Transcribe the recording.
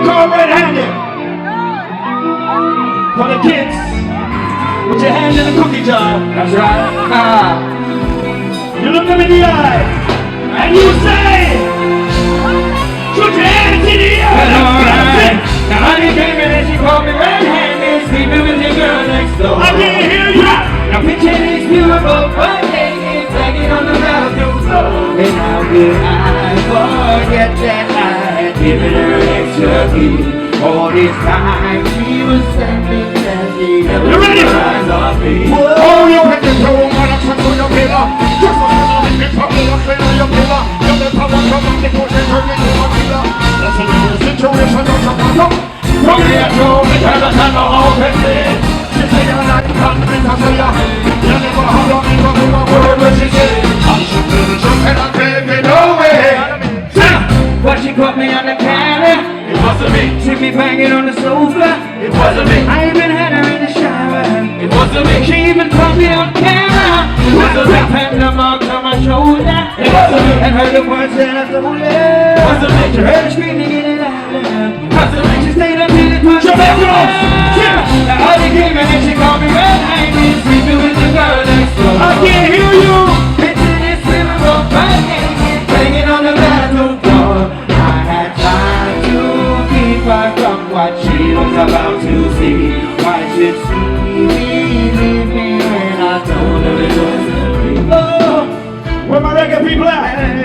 call red-handed. For the kids, put your hand in the cookie jar. That's right. You look them in the eye, and you say, put your hands in the air. Alright. Now honey came in and she called me red-handed, sleeping with your girl next door. I can't hear you. Now picture this beautiful butt naked, banging on the bathroom floor. And how could I forget that I had given her extra key? All this time she was sending that she never realized of me. Oh, you hit the toe, man, I'm trying to your killer. Just a little bit of your killer, your killer. You're the power from the pushing her into a killer. That's a little situation, don't you know? From the actual, we can't have a whole thing. She say you're not confident, I say you never had a nigga who a word when she said I should do the truth and I can't get away. But she caught me on the counter. It wasn't me. See me banging on the sofa. It wasn't me. I even had her in the shower. It wasn't me. She even caught me on camera. It wasn't me. Patting the marks on my shoulder. It wasn't me. And heard the words that I told her. It wasn't me. She heard her screaming in it out loud. It wasn't me. She stayed up till it was the honey came in and she called me red-handed, sleeping with the girl next door. I can't hear you. Picture this women both right naked, banging on the bathroom floor. I had time to keep her from what she was about to see. Why should she leave me when I told her it wasn't me? Oh, where my reggae people at?